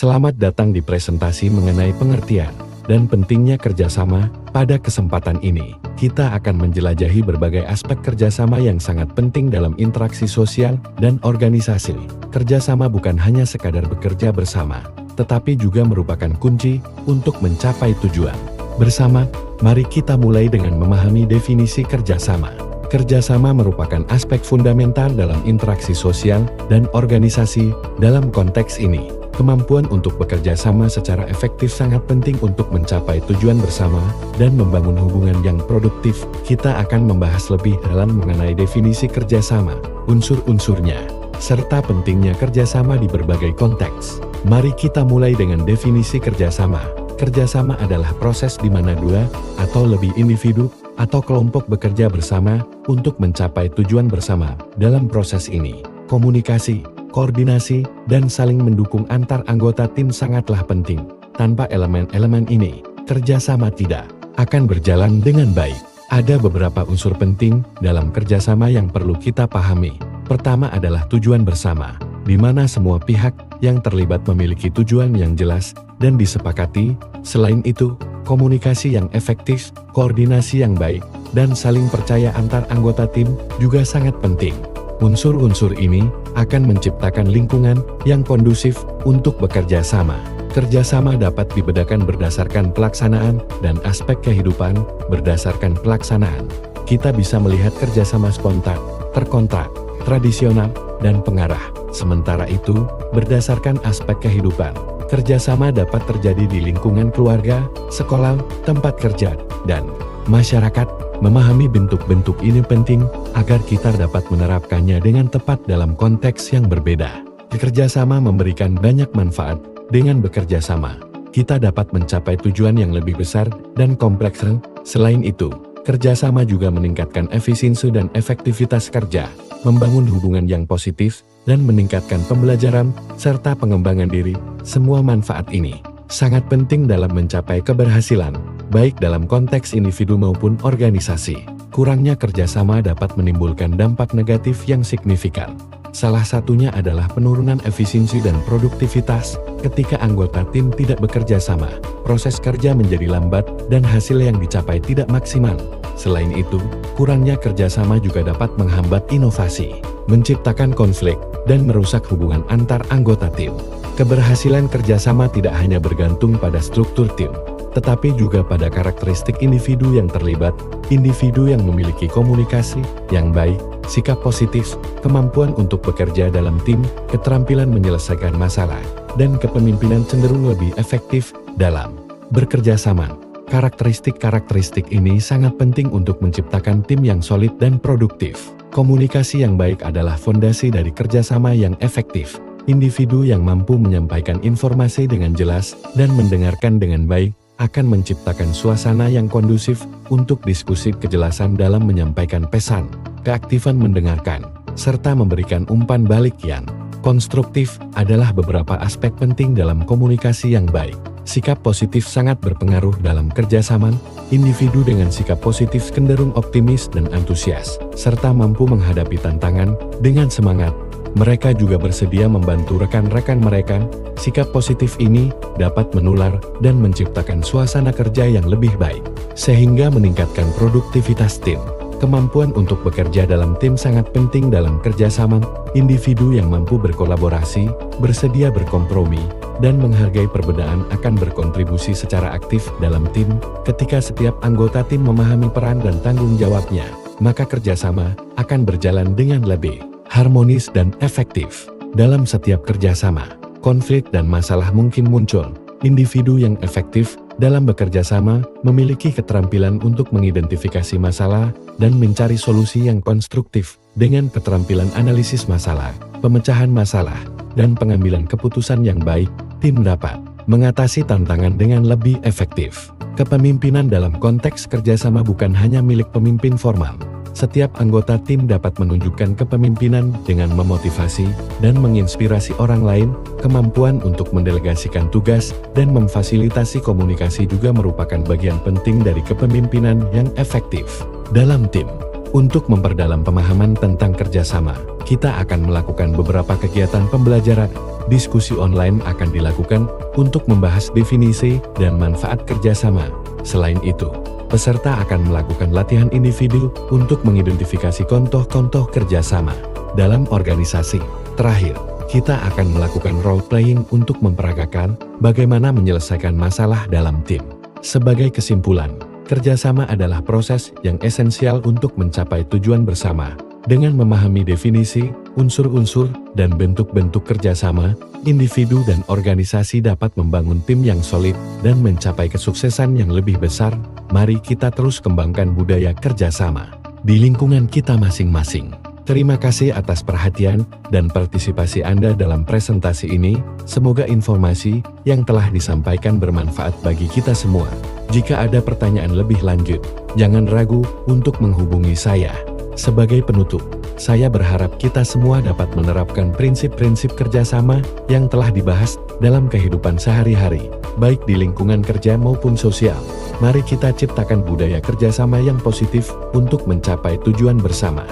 Selamat datang di presentasi mengenai pengertian dan pentingnya kerjasama. Pada kesempatan ini, kita akan menjelajahi berbagai aspek kerjasama yang sangat penting dalam interaksi sosial dan organisasi. Kerjasama bukan hanya sekadar bekerja bersama, tetapi juga merupakan kunci untuk mencapai tujuan. Bersama, mari kita mulai dengan memahami definisi kerjasama. Kerjasama merupakan aspek fundamental dalam interaksi sosial dan organisasi. Dalam konteks ini, kemampuan untuk bekerja sama secara efektif sangat penting untuk mencapai tujuan bersama dan membangun hubungan yang produktif. Kita akan membahas lebih dalam mengenai definisi kerjasama, unsur-unsurnya, serta pentingnya kerjasama di berbagai konteks. Mari kita mulai dengan definisi kerjasama. Kerjasama adalah proses di mana dua atau lebih individu atau kelompok bekerja bersama untuk mencapai tujuan bersama. Dalam proses ini, komunikasi, koordinasi, dan saling mendukung antar anggota tim sangatlah penting. Tanpa elemen-elemen ini, kerjasama tidak akan berjalan dengan baik. Ada beberapa unsur penting dalam kerjasama yang perlu kita pahami. Pertama adalah tujuan bersama, di mana semua pihak yang terlibat memiliki tujuan yang jelas dan disepakati. Selain itu, komunikasi yang efektif, koordinasi yang baik, dan saling percaya antar anggota tim juga sangat penting. Unsur-unsur ini akan menciptakan lingkungan yang kondusif untuk bekerja sama. Kerjasama dapat dibedakan berdasarkan pelaksanaan dan aspek kehidupan. Berdasarkan pelaksanaan, kita bisa melihat kerjasama spontan, terkontrak, tradisional, dan pengarah. Sementara itu, berdasarkan aspek kehidupan, kerjasama dapat terjadi di lingkungan keluarga, sekolah, tempat kerja, dan masyarakat. Memahami bentuk-bentuk ini penting agar kita dapat menerapkannya dengan tepat dalam konteks yang berbeda. Kerjasama memberikan banyak manfaat. Dengan bekerja sama, kita dapat mencapai tujuan yang lebih besar dan kompleks. Selain itu, kerjasama juga meningkatkan efisiensi dan efektivitas kerja, membangun hubungan yang positif, dan meningkatkan pembelajaran serta pengembangan diri. Semua manfaat ini sangat penting dalam mencapai keberhasilan, baik dalam konteks individu maupun organisasi. Kurangnya kerjasama dapat menimbulkan dampak negatif yang signifikan. Salah satunya adalah penurunan efisiensi dan produktivitas. Ketika anggota tim tidak bekerja sama, proses kerja menjadi lambat dan hasil yang dicapai tidak maksimal. Selain itu, kurangnya kerjasama juga dapat menghambat inovasi, menciptakan konflik, dan merusak hubungan antar anggota tim. Keberhasilan kerjasama tidak hanya bergantung pada struktur tim, tetapi juga pada karakteristik individu yang terlibat. Individu yang memiliki komunikasi yang baik, sikap positif, kemampuan untuk bekerja dalam tim, keterampilan menyelesaikan masalah, dan kepemimpinan cenderung lebih efektif dalam bekerja sama. Karakteristik-karakteristik ini sangat penting untuk menciptakan tim yang solid dan produktif. Komunikasi yang baik adalah fondasi dari kerjasama yang efektif. Individu yang mampu menyampaikan informasi dengan jelas dan mendengarkan dengan baik akan menciptakan suasana yang kondusif untuk diskusi. Kejelasan dalam menyampaikan pesan, keaktifan mendengarkan, serta memberikan umpan balik yang konstruktif adalah beberapa aspek penting dalam komunikasi yang baik. Sikap positif sangat berpengaruh dalam kerjasama. Individu dengan sikap positif cenderung optimis dan antusias, serta mampu menghadapi tantangan dengan semangat. Mereka juga bersedia membantu rekan-rekan mereka. Sikap positif ini dapat menular dan menciptakan suasana kerja yang lebih baik, sehingga meningkatkan produktivitas tim. Kemampuan untuk bekerja dalam tim sangat penting dalam kerjasama. Individu yang mampu berkolaborasi, bersedia berkompromi, dan menghargai perbedaan akan berkontribusi secara aktif dalam tim. Ketika setiap anggota tim memahami peran dan tanggung jawabnya, maka kerjasama akan berjalan dengan lebih harmonis dan efektif. Dalam setiap kerjasama, konflik dan masalah mungkin muncul. Individu yang efektif dalam bekerja sama memiliki keterampilan untuk mengidentifikasi masalah dan mencari solusi yang konstruktif. Dengan keterampilan analisis masalah, pemecahan masalah, dan pengambilan keputusan yang baik, tim dapat mengatasi tantangan dengan lebih efektif. Kepemimpinan dalam konteks kerjasama bukan hanya milik pemimpin formal. Setiap anggota tim dapat menunjukkan kepemimpinan dengan memotivasi dan menginspirasi orang lain. Kemampuan untuk mendelegasikan tugas dan memfasilitasi komunikasi juga merupakan bagian penting dari kepemimpinan yang efektif. Dalam tim, Untuk memperdalam pemahaman tentang kerjasama, kita akan melakukan beberapa kegiatan pembelajaran. Diskusi online akan dilakukan untuk membahas definisi dan manfaat kerjasama. Selain itu, peserta akan melakukan latihan individu untuk mengidentifikasi contoh-contoh kerjasama dalam organisasi. Terakhir, kita akan melakukan role-playing untuk memperagakan bagaimana menyelesaikan masalah dalam tim. Sebagai kesimpulan, kerjasama adalah proses yang esensial untuk mencapai tujuan bersama. Dengan memahami definisi, unsur-unsur, dan bentuk-bentuk kerjasama, individu dan organisasi dapat membangun tim yang solid dan mencapai kesuksesan yang lebih besar. Mari kita terus kembangkan budaya kerjasama di lingkungan kita masing-masing. Terima kasih atas perhatian dan partisipasi Anda dalam presentasi ini. Semoga informasi yang telah disampaikan bermanfaat bagi kita semua. Jika ada pertanyaan lebih lanjut, jangan ragu untuk menghubungi saya. Sebagai penutup, saya berharap kita semua dapat menerapkan prinsip-prinsip kerjasama yang telah dibahas dalam kehidupan sehari-hari, baik di lingkungan kerja maupun sosial. Mari kita ciptakan budaya kerjasama yang positif untuk mencapai tujuan bersama.